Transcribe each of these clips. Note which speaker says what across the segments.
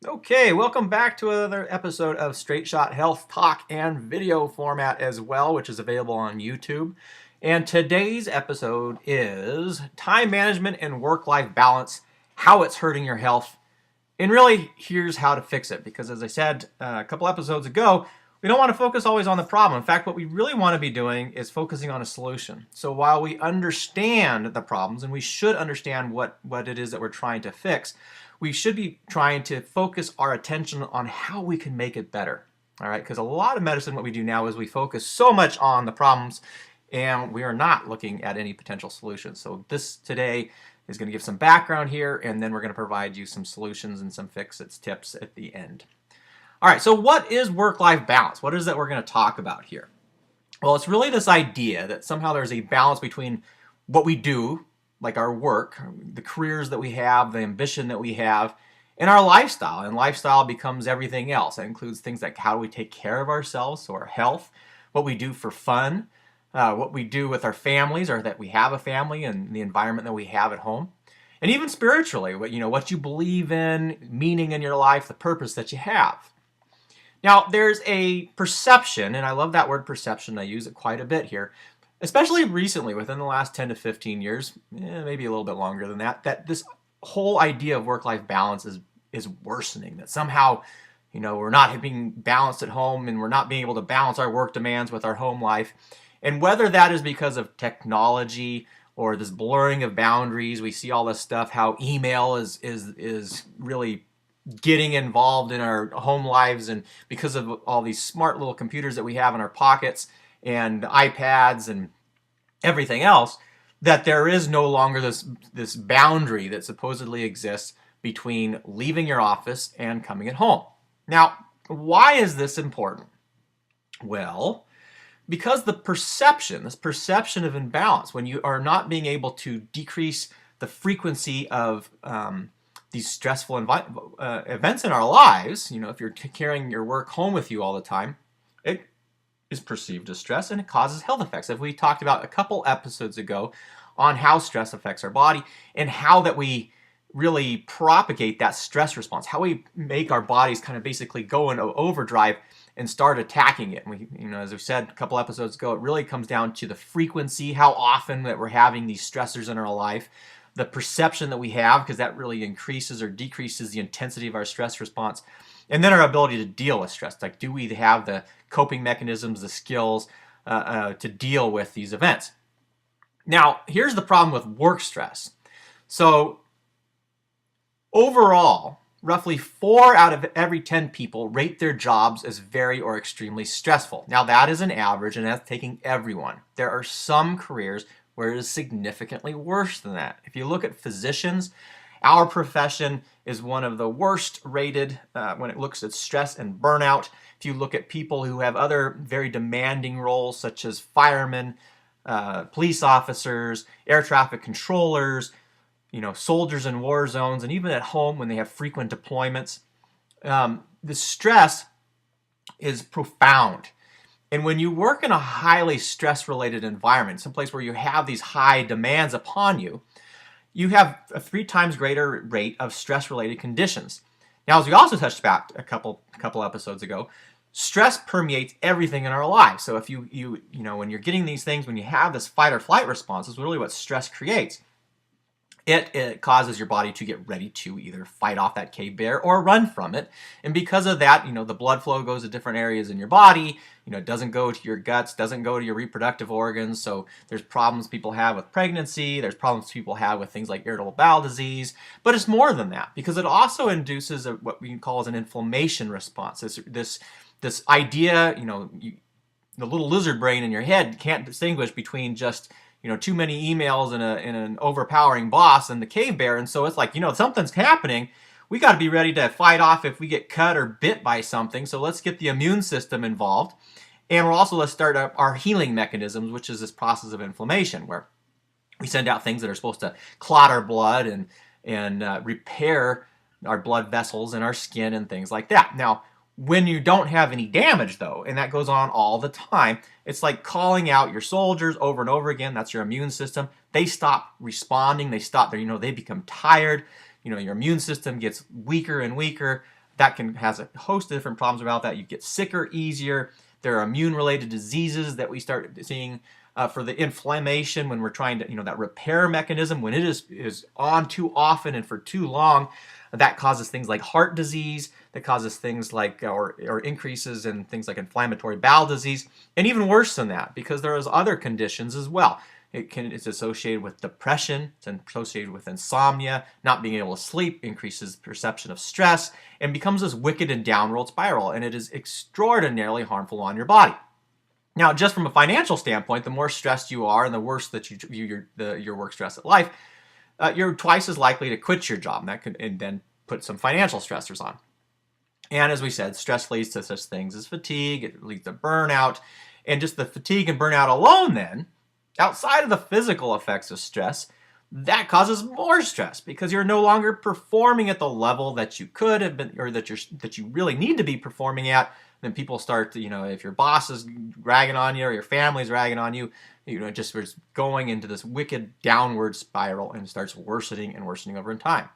Speaker 1: Okay, welcome back to another episode of Straight Shot Health Talk and video format as well, which is available on YouTube. And today's episode is time management and work-life balance, how it's hurting your health. And really, here's how to fix it. Because as I said a couple episodes ago, we don't want to focus always on the problem. In fact, what we really want to be doing is focusing on a solution. So while we understand the problems, and we should understand what it is that we're trying to fix, we should be trying to focus our attention on how we can make it better. All right, because a lot of medicine, what we do now is we focus so much on the problems and we are not looking at any potential solutions. So this today is going to give some background here, and then we're going to provide you some solutions and some fix-its tips at the end. All right, so what is work-life balance? What is it we're going to talk about here? Well, it's really this idea that somehow there's a balance between what we do, like our work, the careers that we have, the ambition that we have, and our lifestyle. And lifestyle becomes everything else. That includes things like how do we take care of ourselves, so our health, what we do for fun, what we do with our families, or that we have a family and the environment that we have at home. And even spiritually, what you believe in, meaning in your life, the purpose that you have. Now, there's a perception, and I love that word perception. I use it quite a bit here, especially recently, within the last 10 to 15 years, maybe a little bit longer than that, that this whole idea of work-life balance is worsening, that somehow, we're not being balanced at home and we're not being able to balance our work demands with our home life. And whether that is because of technology or this blurring of boundaries, we see all this stuff, how email is really getting involved in our home lives, and because of all these smart little computers that we have in our pockets and iPads and everything else, that there is no longer this boundary that supposedly exists between leaving your office and coming at home. Now, why is this important? Well, because this perception of imbalance, when you are not being able to decrease the frequency of these stressful events in our lives, if you're carrying your work home with you all the time, it is perceived as stress and it causes health effects. As we talked about a couple episodes ago on how stress affects our body and how that we really propagate that stress response, how we make our bodies kind of basically go into overdrive and start attacking it. And we, as we said a couple episodes ago, it really comes down to the frequency, how often that we're having these stressors in our life, the perception that we have, because that really increases or decreases the intensity of our stress response, and then our ability to deal with stress. Like, do we have the coping mechanisms, the skills to deal with these events? Now, here's the problem with work stress. So, overall, roughly 4 out of every 10 people rate their jobs as very or extremely stressful. Now, that is an average, and that's taking everyone. There are some careers where it is significantly worse than that. If you look at physicians, our profession is one of the worst rated when it looks at stress and burnout. If you look at people who have other very demanding roles, such as firemen, police officers, air traffic controllers, soldiers in war zones, and even at home when they have frequent deployments, the stress is profound. And when you work in a highly stress-related environment, someplace where you have these high demands upon you, you have a 3 times greater rate of stress-related conditions. Now, as we also touched about a couple episodes ago, stress permeates everything in our lives. So if you when you're getting these things, when you have this fight or flight response, is really what stress creates. It causes your body to get ready to either fight off that cave bear or run from it. And because of that, the blood flow goes to different areas in your body. It doesn't go to your guts, doesn't go to your reproductive organs. So there's problems people have with pregnancy. There's problems people have with things like irritable bowel disease. But it's more than that, because it also induces what we call as an inflammation response. This idea, the little lizard brain in your head can't distinguish between just too many emails and an overpowering boss and the cave bear. And so it's like, something's happening. We got to be ready to fight off if we get cut or bit by something. So let's get the immune system involved. And let's start up our healing mechanisms, which is this process of inflammation, where we send out things that are supposed to clot our blood and repair our blood vessels and our skin and things like that. Now, when you don't have any damage, though, and that goes on all the time, it's like calling out your soldiers over and over again. That's your immune system. They stop responding. They stop. They become tired. Your immune system gets weaker and weaker. that has a host of different problems about that. You get sicker easier. There are immune-related diseases that we start seeing for the inflammation when we're trying to, that repair mechanism, when it is on too often and for too long, that causes things like heart disease, that causes things like, or increases in things like inflammatory bowel disease, and even worse than that, because there is other conditions as well. It's associated with depression, it's associated with insomnia, not being able to sleep, increases perception of stress, and becomes this wicked and downward spiral, and it is extraordinarily harmful on your body. Now, just from a financial standpoint, the more stressed you are and the worse that your work stress at life, you're twice as likely to quit your job, and then put some financial stressors on. And as we said, stress leads to such things as fatigue, it leads to burnout, and just the fatigue and burnout alone then, outside of the physical effects of stress, that causes more stress because you're no longer performing at the level that you could have been, or that you really need to be performing at. Then people start to, if your boss is ragging on you or your family's ragging on you, just starts going into this wicked downward spiral and starts worsening and worsening over time.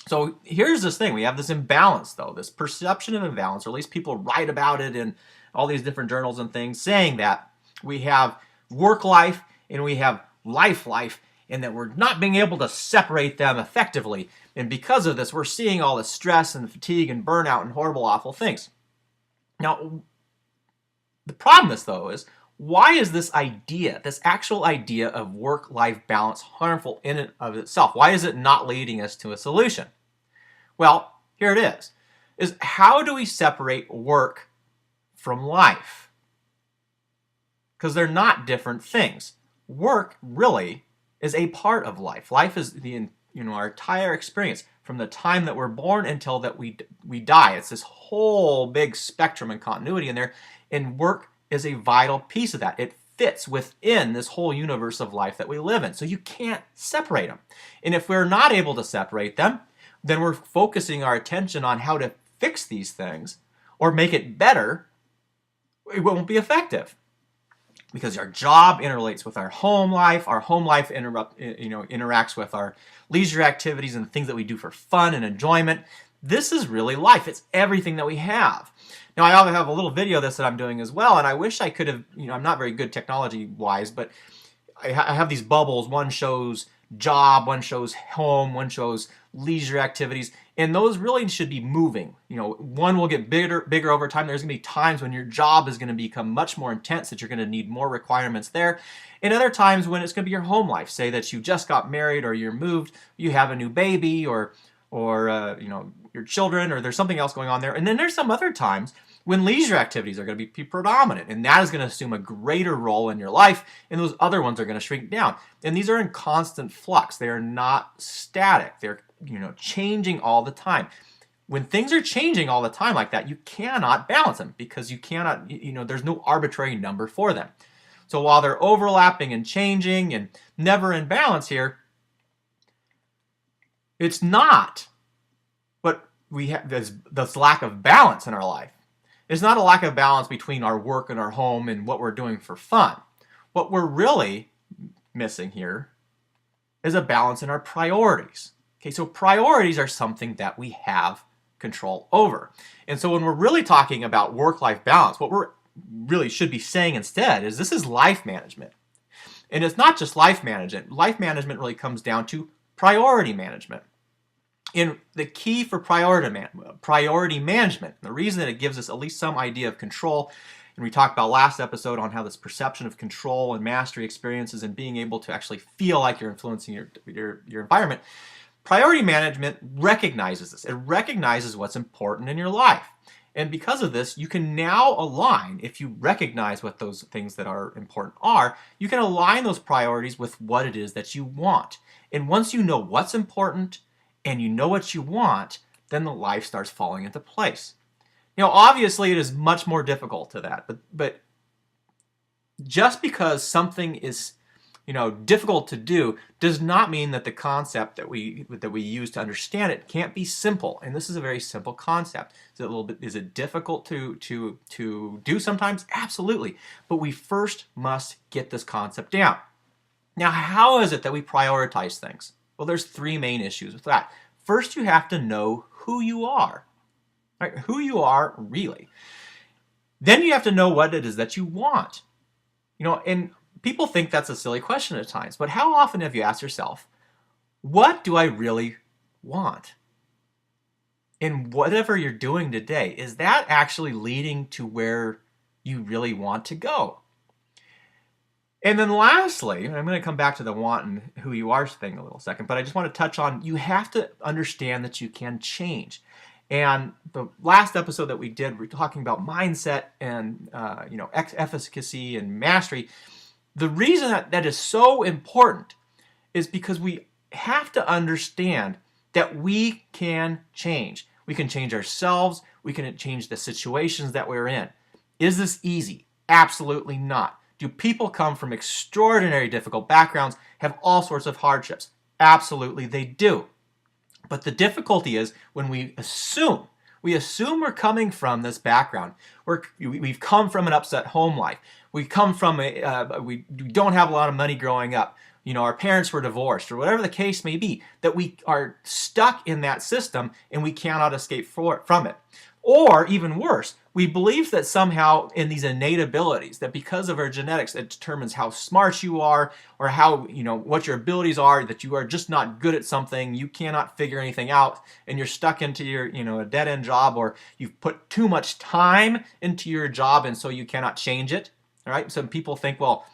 Speaker 1: So here's this thing. We have this imbalance, though, this perception of imbalance, or at least people write about it in all these different journals and things, saying that we have work life and we have life, and that we're not being able to separate them effectively. And because of this, we're seeing all this stress and fatigue and burnout and horrible, awful things. Now, the problem with this, though, is why is this actual idea of work-life balance harmful in and of itself? Why is it not leading us to a solution? Well, here it is how do we separate work from life? Because they're not different things. Work really is a part of life. Life is our entire experience from the time that we're born until that we die. It's this whole big spectrum and continuity in there, and work is a vital piece of that. It fits within this whole universe of life that we live in. So you can't separate them. And if we're not able to separate them, then we're focusing our attention on how to fix these things or make it better. It won't be effective. Because our job interrelates with our home life interacts with our leisure activities and things that we do for fun and enjoyment. This is really life. It's everything that we have. Now, I also have a little video of this that I'm doing as well, and I wish I could have, I'm not very good technology-wise, but I have these bubbles. One shows job, one shows home, one shows leisure activities, and those really should be moving. One will get bigger over time. There's going to be times when your job is going to become much more intense, that you're going to need more requirements there, and other times when it's going to be your home life. Say that you just got married, or you're moved, you have a new baby, or your children, or there's something else going on there. And then there's some other times when leisure activities are going to be predominant, and that is going to assume a greater role in your life, and those other ones are going to shrink down. And these are in constant flux. They are not static. They're changing all the time. When things are changing all the time like that, you cannot balance them, because you cannot, there's no arbitrary number for them. So while they're overlapping and changing and never in balance here, it's not. But we have this lack of balance in our life. It's not a lack of balance between our work and our home and what we're doing for fun. What we're really missing here is a balance in our priorities. Okay, so priorities are something that we have control over. And so when we're really talking about work-life balance, what we're really should be saying instead is this is life management. And it's not just life management. Life management really comes down to priority management. And the key for priority management, the reason that it gives us at least some idea of control, and we talked about last episode on how this perception of control and mastery experiences and being able to actually feel like you're influencing your environment, priority management recognizes this. It recognizes what's important in your life. And because of this, you can now align, if you recognize what those things that are important are, you can align those priorities with what it is that you want. And once you know what's important, and you know what you want, then the life starts falling into place. Obviously it is much more difficult to that, but just because something is, difficult to do does not mean that the concept that we use to understand it can't be simple. And this is a very simple concept. Is it difficult to do sometimes? Absolutely. But we first must get this concept down. Now, how is it that we prioritize things? Well, there's three main issues with that. First, you have to know who you are. right? Who you are really. Then you have to know what it is that you want. And people think that's a silly question at times, but how often have you asked yourself, what do I really want? In whatever you're doing today, is that actually leading to where you really want to go? And then lastly, and I'm going to come back to the want and who you are thing a little second, but I just want to touch on, you have to understand that you can change. And the last episode that we did, we're talking about mindset and efficacy and mastery. The reason that is so important is because we have to understand that we can change. We can change ourselves. We can change the situations that we're in. Is this easy? Absolutely not. Do people come from extraordinary difficult backgrounds, have all sorts of hardships? Absolutely they do. But the difficulty is when we assume we're coming from this background. We've come from an upset home life. We come from we don't have a lot of money growing up. Our parents were divorced, or whatever the case may be, that we are stuck in that system and we cannot escape from it. Or even worse, we believe that somehow in these innate abilities, that because of our genetics, it determines how smart you are, or how, what your abilities are, that you are just not good at something, you cannot figure anything out, and you're stuck into your, a dead-end job, or you've put too much time into your job and so you cannot change it. All right. Some people think, well,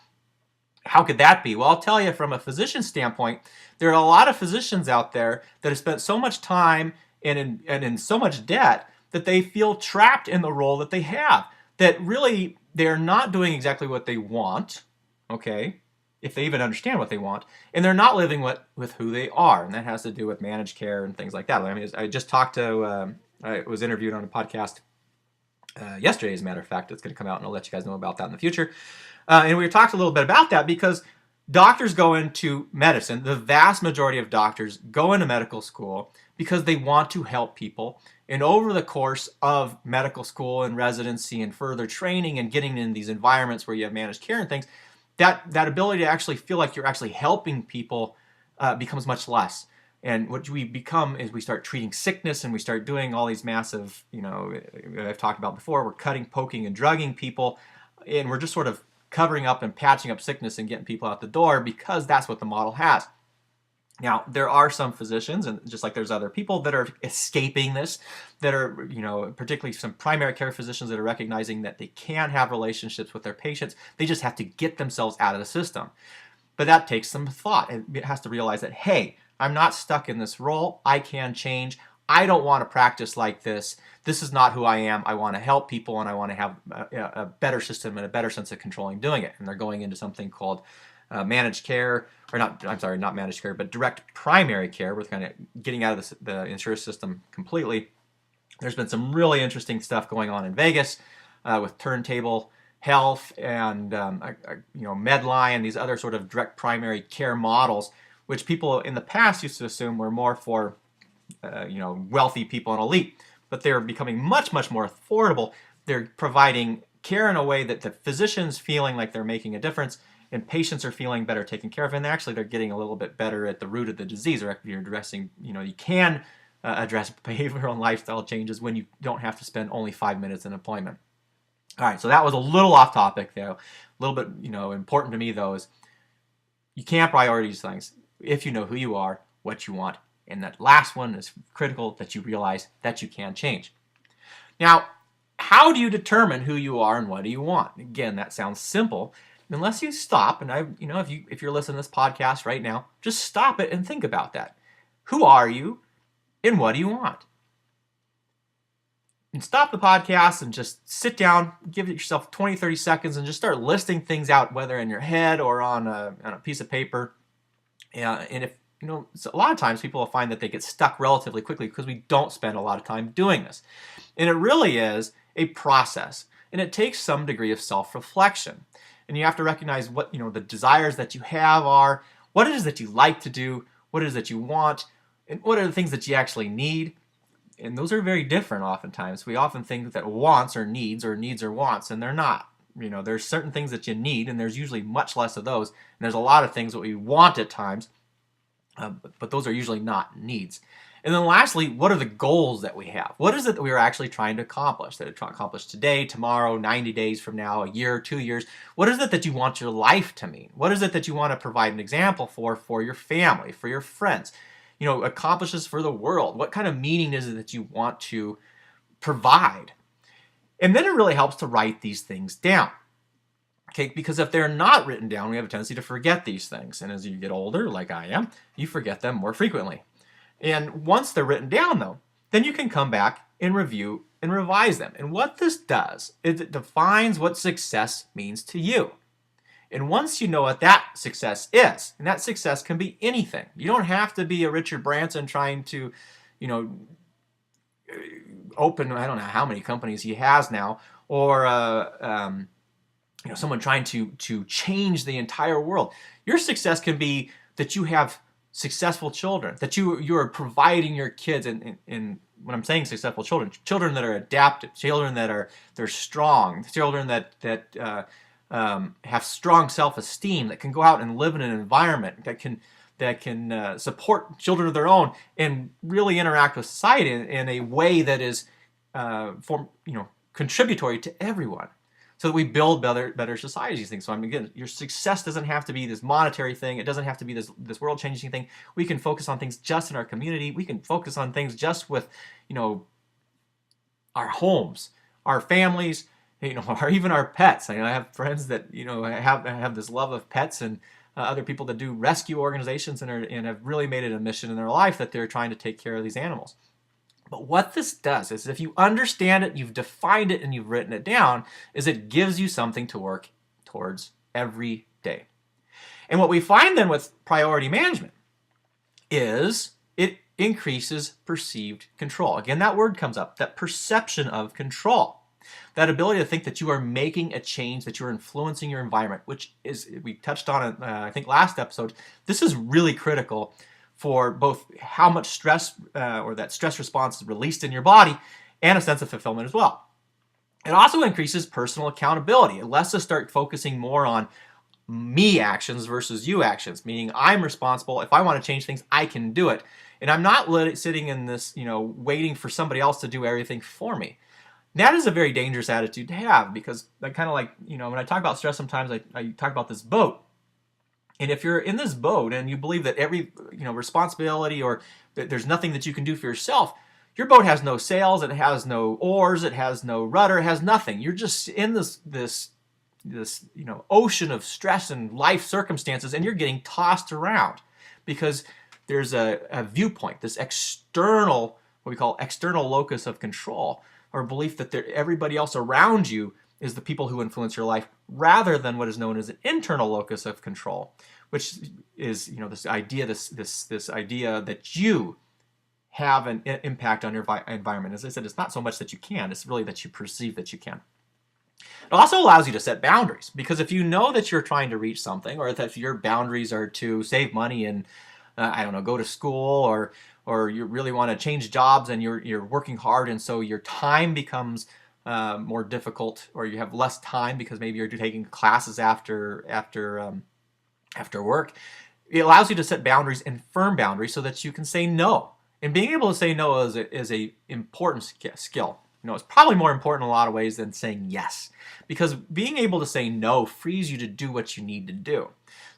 Speaker 1: how could that be? Well, I'll tell you, from a physician standpoint, there are a lot of physicians out there that have spent so much time and in so much debt that they feel trapped in the role that they have, that really they're not doing exactly what they want, okay, if they even understand what they want, and they're not living with who they are, and that has to do with managed care and things like that. I mean, I just talked to, I was interviewed on a podcast yesterday, as a matter of fact. It's going to come out, and I'll let you guys know about that in the future. And we talked a little bit about that because doctors go into medicine. The vast majority of doctors go into medical school because they want to help people. And over the course of medical school and residency and further training and getting in these environments where you have managed care and things, that ability to actually feel like you're actually helping people becomes much less. And what we become is we start treating sickness, and we start doing all these massive, I've talked about before, we're cutting, poking, and drugging people, and we're just sort of covering up and patching up sickness and getting people out the door because that's what the model has. Now, there are some physicians, and just like there's other people that are escaping this, that are, particularly some primary care physicians that are recognizing that they can have relationships with their patients. They just have to get themselves out of the system. But that takes some thought. It has to realize that, hey, I'm not stuck in this role. I can change. I don't want to practice like this. This is not who I am. I want to help people, and I want to have a better system and a better sense of controlling doing it. And they're going into something called managed care, or not managed care, but direct primary care. We're kind of getting out of the insurance system completely. There's been some really interesting stuff going on in Vegas with Turntable Health and Medline, these other sort of direct primary care models, which people in the past used to assume were more for wealthy people and elite, but they're becoming much, much more affordable. They're providing care in a way that the physician's feeling like they're making a difference, and patients are feeling better taken care of, and actually they're getting a little bit better at the root of the disease, or if you're addressing, you can address behavioral and lifestyle changes when you don't have to spend only 5 minutes in an appointment. All right, so that was a little off topic there. A little bit, important to me though is you can't prioritize things if you know who you are, what you want, and that last one is critical, that you realize that you can change. Now, how do you determine who you are and what do you want? Again, that sounds simple, unless you stop, and if you're listening to this podcast right now, just stop it and think about that. Who are you and what do you want? And stop the podcast and just sit down, give yourself 20, 30 seconds, and just start listing things out, whether in your head or on a piece of paper. And if a lot of times people will find that they get stuck relatively quickly because we don't spend a lot of time doing this. And it really is a process, and it takes some degree of self-reflection. And you have to recognize what the desires that you have are, what it is that you like to do, what it is that you want, and what are the things that you actually need. And those are very different oftentimes. We often think that wants are needs, or needs are wants, and they're not. There's certain things that you need, and there's usually much less of those. And there's a lot of things that we want at times, but those are usually not needs. And then lastly, what are the goals that we have? What is it that we are actually trying to accomplish? That we're trying to accomplish today, tomorrow, 90 days from now, a year, 2 years? What is it that you want your life to mean? What is it that you want to provide an example for your family, for your friends? Accomplishes for the world. What kind of meaning is it that you want to provide? And then it really helps to write these things down. Okay, because if they're not written down, we have a tendency to forget these things. And as you get older, like I am, you forget them more frequently. And once they're written down, though, then you can come back and review and revise them. And what this does is it defines what success means to you. And once you know what that success is, and that success can be anything. You don't have to be a Richard Branson trying to, open, I don't know how many companies he has now, or someone trying to change the entire world. Your success can be that you have successful children, that you are providing your kids, and when I'm saying successful children that are adaptive, children they're strong, children that have strong self-esteem, that can go out and live in an environment that can support children of their own and really interact with society in a way that is contributory to everyone, so that we build better societies. These things. So again, your success doesn't have to be this monetary thing. It doesn't have to be this world-changing thing. We can focus on things just in our community. We can focus on things just with, our homes, our families, or even our pets. I have friends that have this love of pets, and other people that do rescue organizations and have really made it a mission in their life that they're trying to take care of these animals. But what this does is, if you understand it, you've defined it, and you've written it down, is it gives you something to work towards every day. And what we find then with priority management is it increases perceived control. Again, that word comes up, that perception of control. That ability to think that you are making a change, that you're influencing your environment, which is, we touched on it, I think last episode. This is really critical for both how much stress or that stress response is released in your body, and a sense of fulfillment as well. It also increases personal accountability. It lets us start focusing more on me actions versus you actions, meaning I'm responsible. If I want to change things, I can do it. And I'm not sitting in this, waiting for somebody else to do everything for me. That is a very dangerous attitude to have, because I kind of like, when I talk about stress, sometimes I talk about this boat. And if you're in this boat and you believe that every responsibility, or that there's nothing that you can do for yourself, your boat has no sails, it has no oars, it has no rudder, it has nothing. You're just in this ocean of stress and life circumstances, and you're getting tossed around because there's a viewpoint, this external, what we call external locus of control, or belief that everybody else around you is the people who influence your life, rather than what is known as an internal locus of control, which is this idea that you have an impact on your environment. As I said, it's not so much that you can; it's really that you perceive that you can. It also allows you to set boundaries, because if you know that you're trying to reach something, or that your boundaries are to save money and go to school, or you really want to change jobs and you're working hard, and so your time becomes more difficult, or you have less time because maybe you're taking classes after work. It allows you to set boundaries, and firm boundaries, so that you can say no. And being able to say no is a important skill. It's probably more important in a lot of ways than saying yes, because being able to say no frees you to do what you need to do.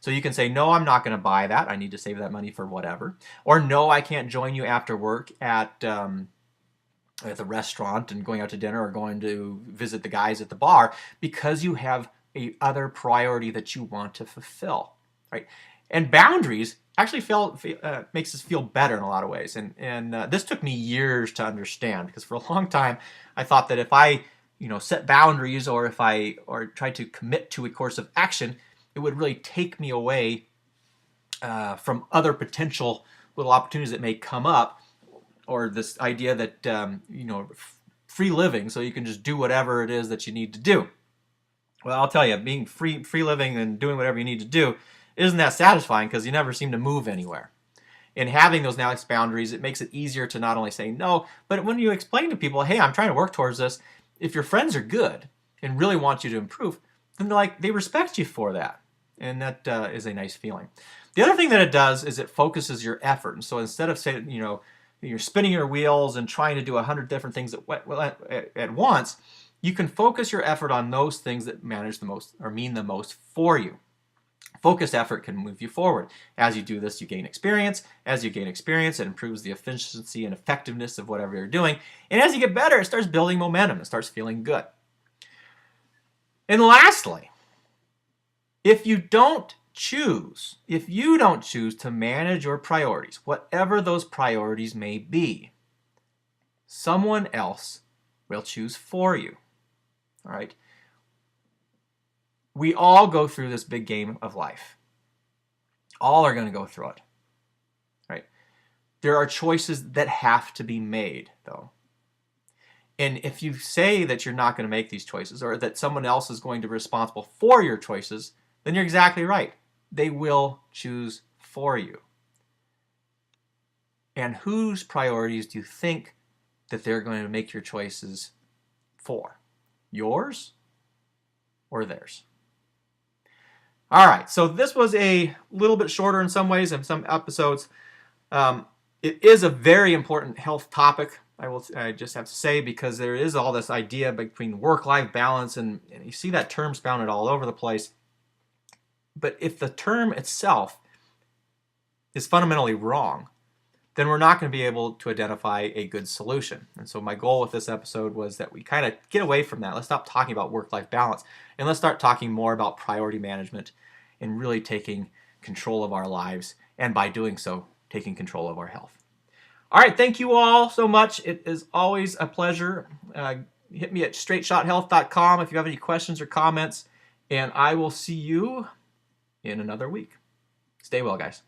Speaker 1: So you can say, no, I'm not going to buy that. I need to save that money for whatever. Or no, I can't join you after work at the restaurant and going out to dinner, or going to visit the guys at the bar, because you have a other priority that you want to fulfill, right? And boundaries actually makes us feel better in a lot of ways. And this took me years to understand, because for a long time I thought that if I set boundaries, or if I try to commit to a course of action, it would really take me away from other potential little opportunities that may come up, or this idea that free living, so you can just do whatever it is that you need to do. Well, I'll tell you, being free living and doing whatever you need to do isn't that satisfying, because you never seem to move anywhere. And having those nice boundaries, it makes it easier to not only say no, but when you explain to people, hey, I'm trying to work towards this, if your friends are good and really want you to improve, then they respect you for that. And that is a nice feeling. The other thing that it does is it focuses your effort. And so instead of saying, you're spinning your wheels and trying to do 100 different things at once, you can focus your effort on those things that manage the most or mean the most for you. Focused effort can move you forward. As you do this, you gain experience. As you gain experience, it improves the efficiency and effectiveness of whatever you're doing. And as you get better, it starts building momentum. It starts feeling good. And lastly, if you don't choose to manage your priorities, whatever those priorities may be, someone else will choose for you. All right? We all go through this big game of life. All are going to go through it. Right? There are choices that have to be made, though. And if you say that you're not going to make these choices, or that someone else is going to be responsible for your choices, then you're exactly right. They will choose for you. And whose priorities do you think that they're going to make your choices for? Yours or theirs? All right, so this was a little bit shorter in some ways than some episodes. It is a very important health topic, I just have to say, because there is all this idea between work-life balance, and you see that term spouted all over the place. But if the term itself is fundamentally wrong, then we're not going to be able to identify a good solution. And so my goal with this episode was that we kind of get away from that. Let's stop talking about work-life balance, and let's start talking more about priority management and really taking control of our lives, and by doing so, taking control of our health. All right, thank you all so much. It is always a pleasure. Hit me at straightshothealth.com if you have any questions or comments, and I will see you in another week. Stay well, guys.